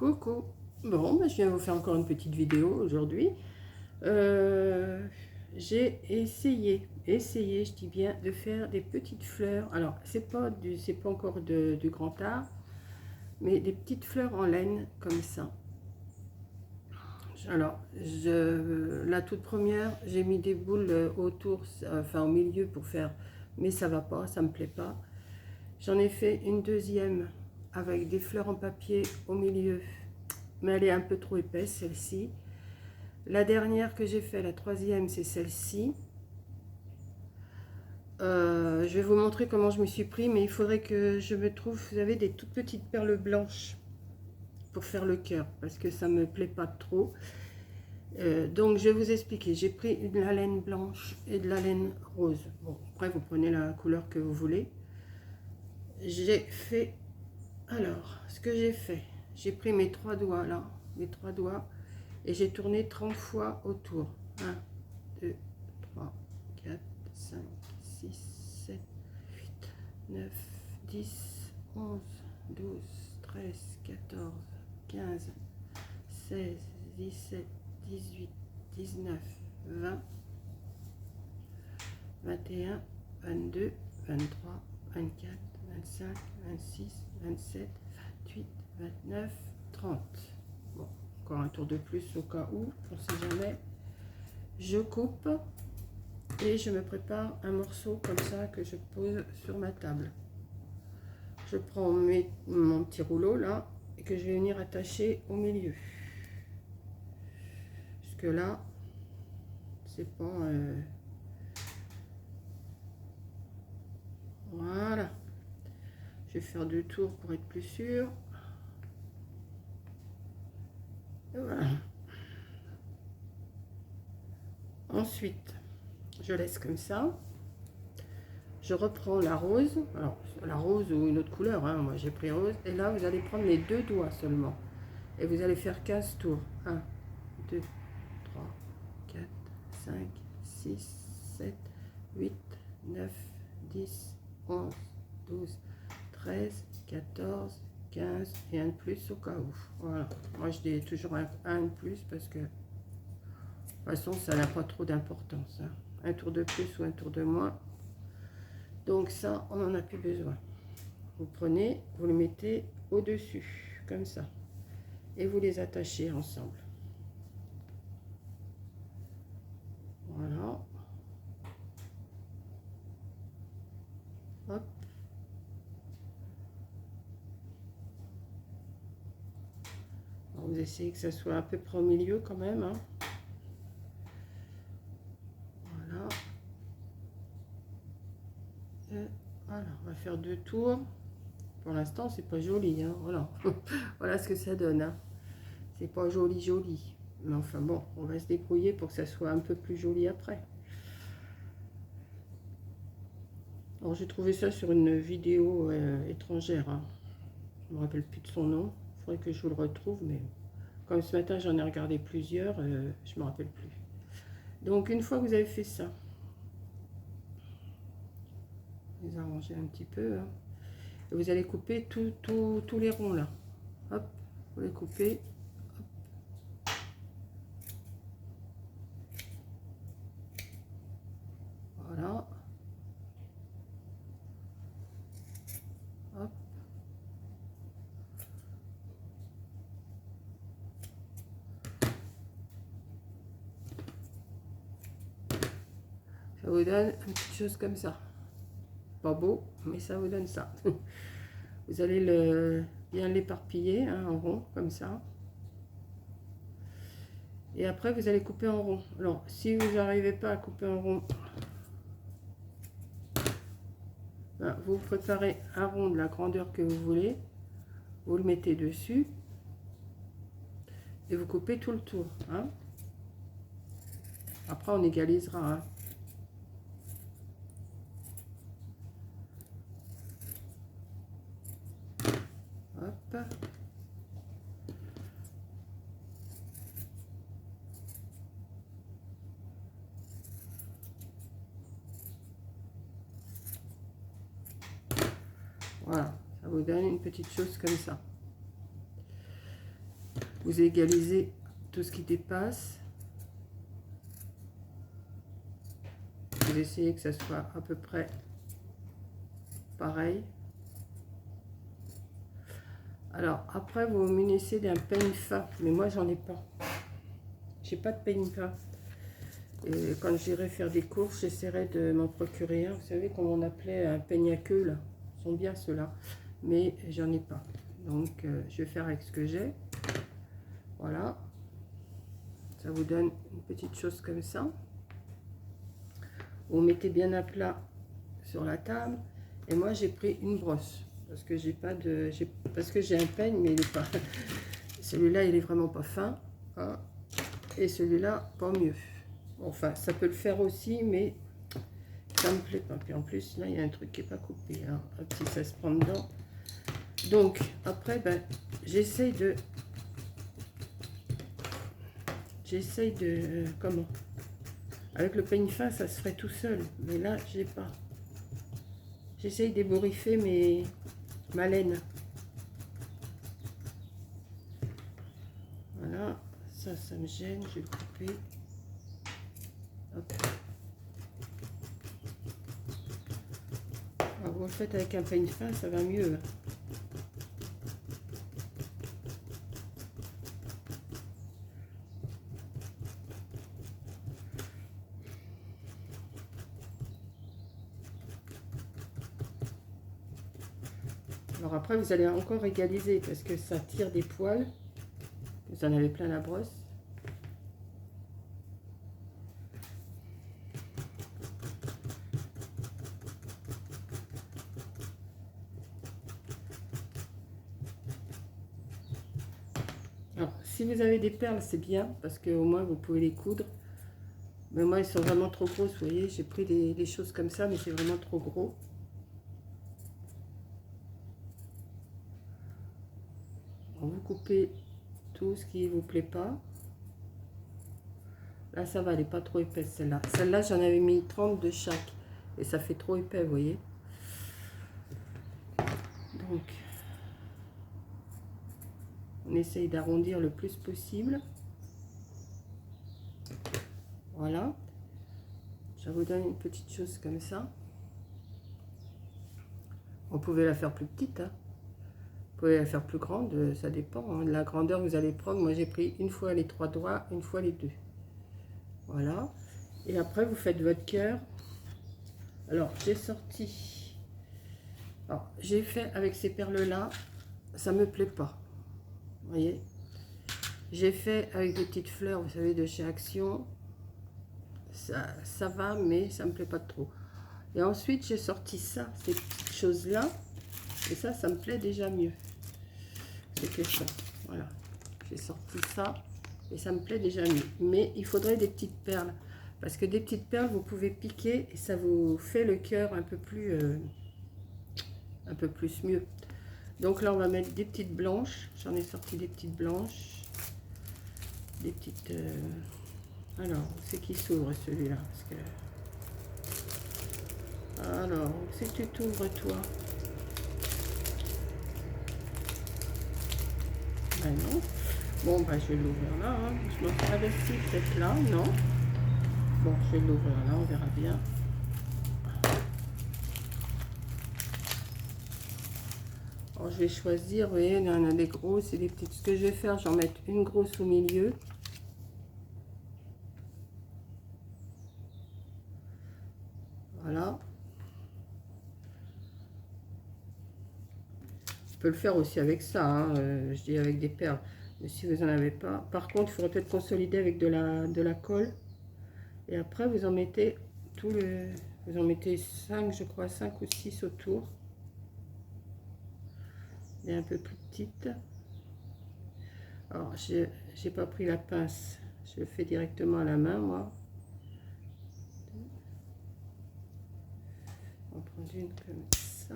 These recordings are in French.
Coucou. Bon, je viens vous faire encore une petite vidéo aujourd'hui. J'ai essayé, je dis bien, de faire des petites fleurs. Alors, c'est pas encore du grand art, mais des petites fleurs en laine comme ça. Alors, la toute première, j'ai mis des boules autour, enfin au milieu pour faire, mais ça va pas, ça me plaît pas. J'en ai fait une deuxième avec des fleurs en papier au milieu, mais elle est un peu trop épaisse celle-ci. La dernière que j'ai fait, la troisième, c'est celle-ci. Je vais vous montrer comment je me suis pris, mais il faudrait que je me trouve, vous avez des toutes petites perles blanches pour faire le cœur, parce que ça me plaît pas trop. Donc je vais vous expliquer. J'ai pris de la laine blanche et de la laine rose. Bon, après vous prenez la couleur que vous voulez. J'ai fait, alors, ce que j'ai fait, j'ai pris mes trois doigts là, mes trois doigts, et j'ai tourné 30 fois autour. 1, 2, 3, 4, 5, 6, 7, 8, 9, 10, 11, 12, 13, 14, 15, 16, 17, 18, 19, 20, 21, 22, 23, 24, 25, 26, 27, 28, 29, 30. Bon, encore un tour de plus au cas où, on ne sait jamais. Je coupe et je me prépare un morceau comme ça que je pose sur ma table. Je prends mon petit rouleau là et que je vais venir attacher au milieu. Jusque là, c'est pas... Voilà. Je vais faire 2 tours pour être plus sûr. Et voilà. Ensuite, je laisse comme ça. Je reprends la rose. Alors, la rose ou une autre couleur. Hein. Moi, j'ai pris rose. Et là, vous allez prendre les 2 doigts seulement. Et vous allez faire 15 tours. 1, 2, 3, 4, 5, 6, 7, 8, 9, 10, 11, 12, 13, 14, 15 et un de plus au cas où. Voilà. Moi, je dis toujours un de plus parce que de toute façon, ça n'a pas trop d'importance. Hein. Un tour de plus ou un tour de moins. Donc ça, on n'en a plus besoin. Vous prenez, vous le mettez au-dessus, comme ça. Et vous les attachez ensemble. Voilà. Hop. Alors, vous essayez que ça soit à peu près au milieu quand même. Hein. Voilà. Et voilà, on va faire 2 tours. Pour l'instant, c'est pas joli. Hein. Voilà. Voilà ce que ça donne. Hein. C'est pas joli, joli. Mais enfin bon, on va se débrouiller pour que ça soit un peu plus joli après. Alors j'ai trouvé ça sur une vidéo étrangère. Hein. Je me rappelle plus de son nom. Il faudrait que je vous le retrouve, mais comme ce matin j'en ai regardé plusieurs, je me rappelle plus. Donc une fois que vous avez fait ça, vous arrangez un petit peu. Hein, et vous allez couper tous les ronds là. Hop, vous les coupez. Voilà. Hop. Ça vous donne une petite chose comme ça. Pas beau, mais ça vous donne ça. Vous allez bien l'éparpiller hein, en rond, comme ça. Et après, vous allez couper en rond. Alors, si vous n'arrivez pas à couper en rond, ben, vous préparez un rond de la grandeur que vous voulez. Vous le mettez dessus. Et vous coupez tout le tour. Hein. Après, on égalisera. Hein. Hop. Voilà, ça vous donne une petite chose comme ça. Vous égalisez tout ce qui dépasse. Vous essayez que ça soit à peu près pareil. Alors, après, vous vous munissez d'un peigne fin. Mais moi, j'en ai pas. J'ai pas de peigne fin. Et quand j'irai faire des courses, j'essaierai de m'en procurer un. Vous savez, comme on appelait un peigne à queue, là. Ils sont bien ceux-là. Mais j'en ai pas. Donc, je vais faire avec ce que j'ai. Voilà. Ça vous donne une petite chose comme ça. Vous mettez bien à plat sur la table. Et moi, j'ai pris une brosse. Parce que j'ai pas de... Parce que j'ai un peigne, mais il est pas... Celui-là, il est vraiment pas fin. Hein. Et celui-là, pas mieux. Enfin, ça peut le faire aussi, mais ça me plaît pas. Puis en plus, là, il y a un truc qui n'est pas coupé. Hein. Si ça se prend dedans. Donc, après, ben, j'essaye de... comment? Avec le peigne fin, ça se ferait tout seul. Mais là, j'ai pas. J'essaye d'ébouriffer ma laine. Voilà. Ça me gêne. Je vais le couper. Hop. Alors, vous le faites avec un peigne fin, ça va mieux. Alors après, vous allez encore égaliser parce que ça tire des poils. Vous en avez plein la brosse. Alors, si vous avez des perles, c'est bien parce qu'au moins vous pouvez les coudre. Mais moi, ils sont vraiment trop grosses, vous voyez. J'ai pris des choses comme ça, mais c'est vraiment trop gros. Vous coupez tout ce qui ne vous plaît pas. Là, ça va, elle n'est pas trop épaisse, celle-là. Celle-là, j'en avais mis 30 de chaque. Et ça fait trop épais, vous voyez. Donc, on essaye d'arrondir le plus possible. Voilà. Je vous donne une petite chose comme ça. On pouvait la faire plus petite, hein. Vous pouvez la faire plus grande, ça dépend hein, de la grandeur que vous allez prendre. Moi, j'ai pris une fois les 3 doigts, une fois les 2. Voilà. Et après, vous faites votre cœur. Alors, j'ai sorti... Alors, j'ai fait avec ces perles-là, ça me plaît pas. Vous voyez? J'ai fait avec des petites fleurs, vous savez, de chez Action. Ça va, mais ça me plaît pas trop. Et ensuite, j'ai sorti ça, ces petites choses-là. Et ça me plaît déjà mieux. C'est que ça. Voilà. J'ai sorti ça. Et ça me plaît déjà mieux. Mais il faudrait des petites perles. Parce que des petites perles, vous pouvez piquer. Et ça vous fait le cœur un peu plus mieux. Donc là, on va mettre des petites blanches. J'en ai sorti des petites blanches. Des petites... Alors, c'est qui s'ouvre celui-là parce que... Alors, c'est que tu t'ouvres toi. Ben non. Bon, ben je vais l'ouvrir là. Hein. Je m'en serais investi peut-être là, non? Bon, je vais l'ouvrir là, on verra bien. Alors, je vais choisir, vous voyez, il y en a des grosses et des petites. Ce que je vais faire, j'en mettre une grosse au milieu. Voilà. On peut le faire aussi avec ça, hein, je dis avec des perles. Mais si vous n'en avez pas, par contre, il faudrait peut-être consolider avec de la colle. Et après, vous en mettez tout le... Vous en mettez 5, je crois, 5 ou 6 autour. Et un peu plus petite. Alors, j'ai pas pris la pince. Je le fais directement à la main, moi. On va prendre une comme ça.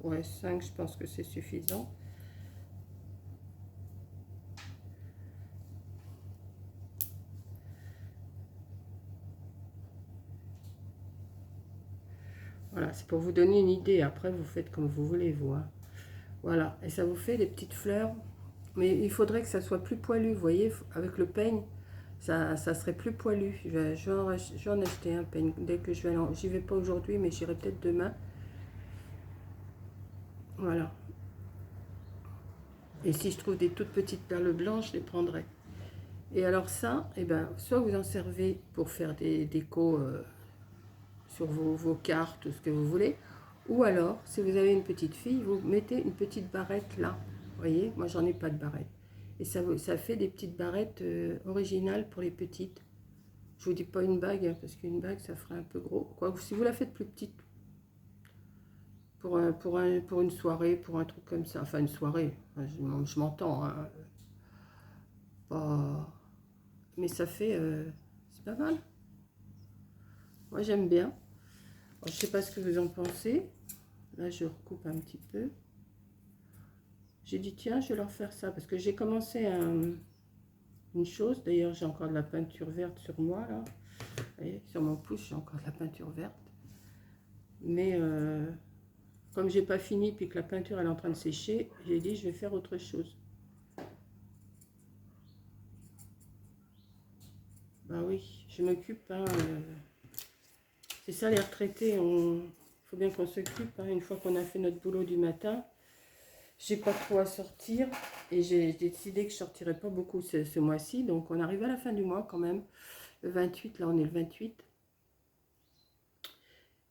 Ouais, 5, je pense que c'est suffisant. Voilà, c'est pour vous donner une idée. Après, vous faites comme vous voulez, vous. Hein. Voilà, et ça vous fait des petites fleurs. Mais il faudrait que ça soit plus poilu, vous voyez, avec le peigne, ça serait plus poilu. Je vais en acheter un peigne dès que je vais aller. J'y vais pas aujourd'hui, mais j'irai peut-être demain. Voilà. Et si je trouve des toutes petites perles blanches, je les prendrai. Et alors ça, eh ben, soit vous en servez pour faire des décos sur vos cartes, ou ce que vous voulez, ou alors, si vous avez une petite fille, vous mettez une petite barrette là. Vous voyez, moi j'en ai pas de barrette. Et ça fait des petites barrettes originales pour les petites. Je vous dis pas une bague, hein, parce qu'une bague ça ferait un peu gros. Quoi, si vous la faites plus petite, pour une soirée, pour un truc comme ça, enfin une soirée, enfin, je m'entends, hein, pas... mais ça fait, c'est pas mal. Moi j'aime bien. Alors, je sais pas ce que vous en pensez. Là je recoupe un petit peu. J'ai dit tiens, je vais leur faire ça parce que j'ai commencé une chose. D'ailleurs, j'ai encore de la peinture verte sur moi là. Vous voyez, sur mon pouce, j'ai encore de la peinture verte. Mais comme j'ai pas fini puis que la peinture elle est en train de sécher, j'ai dit je vais faire autre chose. Bah oui, je m'occupe. Hein, c'est ça les retraités. Il faut bien qu'on s'occupe. Hein, une fois qu'on a fait notre boulot du matin. J'ai pas trop à sortir et j'ai décidé que je sortirais pas beaucoup ce mois-ci. Donc on arrive à la fin du mois quand même. Le 28, là on est le 28.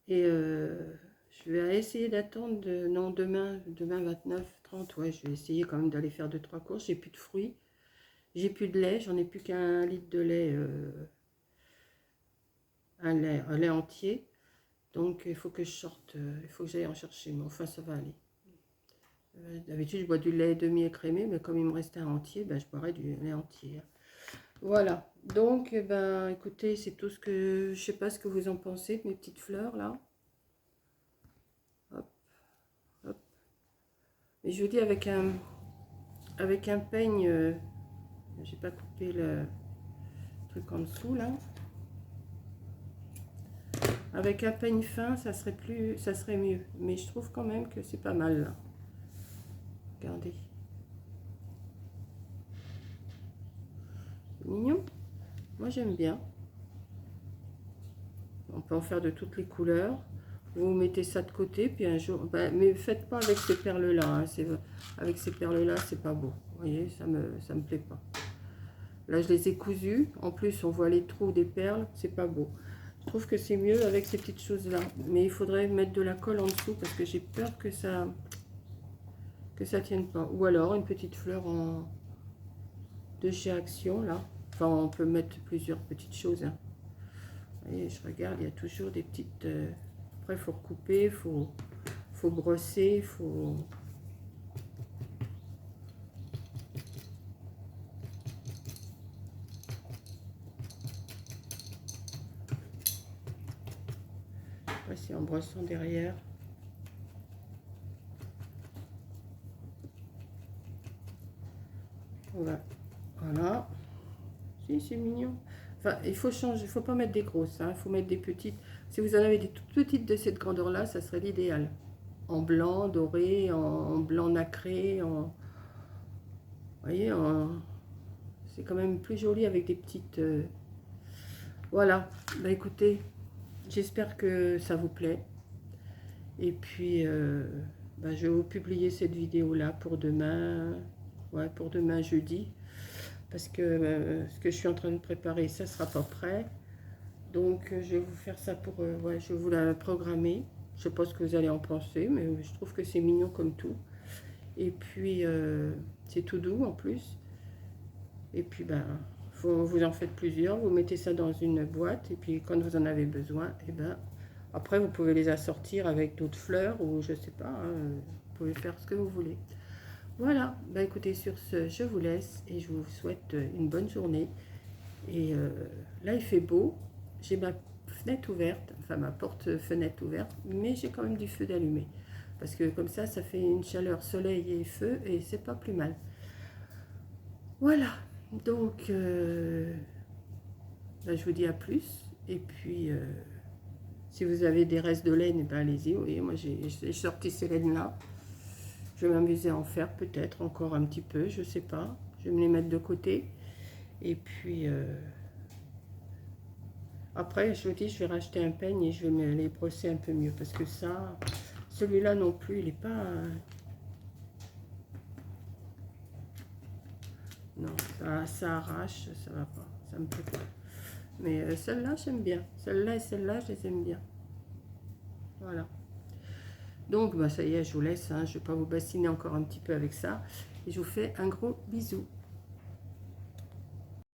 Et je vais essayer d'attendre, non demain 29, 30, ouais, je vais essayer quand même d'aller faire 2-3 courses. J'ai plus de fruits, j'ai plus de lait, j'en ai plus qu'un litre de lait, un lait entier. Donc il faut que je sorte, il faut que j'aille en chercher, mais enfin ça va aller. D'habitude, je bois du lait demi-écrémé, mais comme il me restait un entier, ben, je boirai du lait entier. Voilà. Donc, eh ben, écoutez, c'est tout ce que... Je sais pas ce que vous en pensez de mes petites fleurs, là. Hop, hop. Et je vous dis, avec un peigne... j'ai pas coupé le truc en dessous, là. Avec un peigne fin, ça serait mieux. Mais je trouve quand même que c'est pas mal, là. Regardez. Mignon. Moi, j'aime bien. On peut en faire de toutes les couleurs. Vous mettez ça de côté, puis un jour... Ben, mais faites pas avec ces perles-là. Hein, avec ces perles-là, c'est pas beau. Vous voyez, ça me plaît pas. Là, je les ai cousues. En plus, on voit les trous des perles. C'est pas beau. Je trouve que c'est mieux avec ces petites choses-là. Mais il faudrait mettre de la colle en dessous parce que j'ai peur que ça tienne pas. Ou alors, une petite fleur de chez Action, là. Enfin, on peut mettre plusieurs petites choses, hein. Et je regarde, il y a toujours des petites... Après, il faut recouper, il faut brosser, il faut... Voici en brossant derrière. Voilà. Si, c'est mignon. Enfin, il faut changer, il faut pas mettre des grosses, hein, il faut mettre des petites. Si vous en avez des toutes petites de cette grandeur-là, ça serait l'idéal. En blanc, doré, en blanc nacré, en... Vous voyez, c'est quand même plus joli avec des petites... Voilà. Bah écoutez, j'espère que ça vous plaît. Et puis, bah, je vais vous publier cette vidéo-là pour demain. Ouais, pour demain jeudi. Parce que ce que je suis en train de préparer, ça sera pas prêt. Donc je vais vous faire ça pour... ouais, je vais vous la programmer. Je sais pas ce que vous allez en penser, mais je trouve que c'est mignon comme tout. Et puis c'est tout doux en plus. Et puis ben, vous en faites plusieurs, vous mettez ça dans une boîte. Et puis quand vous en avez besoin, et ben, après vous pouvez les assortir avec d'autres fleurs ou je sais pas. Hein, vous pouvez faire ce que vous voulez. Voilà, bah écoutez, sur ce, je vous laisse et je vous souhaite une bonne journée. Et là, il fait beau. J'ai ma fenêtre ouverte, enfin ma porte-fenêtre ouverte, mais j'ai quand même du feu d'allumé. Parce que comme ça fait une chaleur soleil et feu et c'est pas plus mal. Voilà, donc bah, je vous dis à plus. Et puis, Si vous avez des restes de laine, eh ben allez-y. Vous voyez, moi j'ai sorti ces laines-là. Je vais m'amuser à en faire peut-être encore un petit peu, je sais pas. Je vais me les mettre de côté. Et puis après, je vous dis, je vais racheter un peigne et je vais me les brosser un peu mieux. Parce que ça, celui-là non plus, il est pas... non, ça arrache, ça va pas. Ça me plaît pas. Mais celle-là, j'aime bien. Celle-là et celle-là, je les aime bien. Voilà. Donc, bah, ça y est, je vous laisse. Hein. Je ne vais pas vous bassiner encore un petit peu avec ça. Et je vous fais un gros bisou.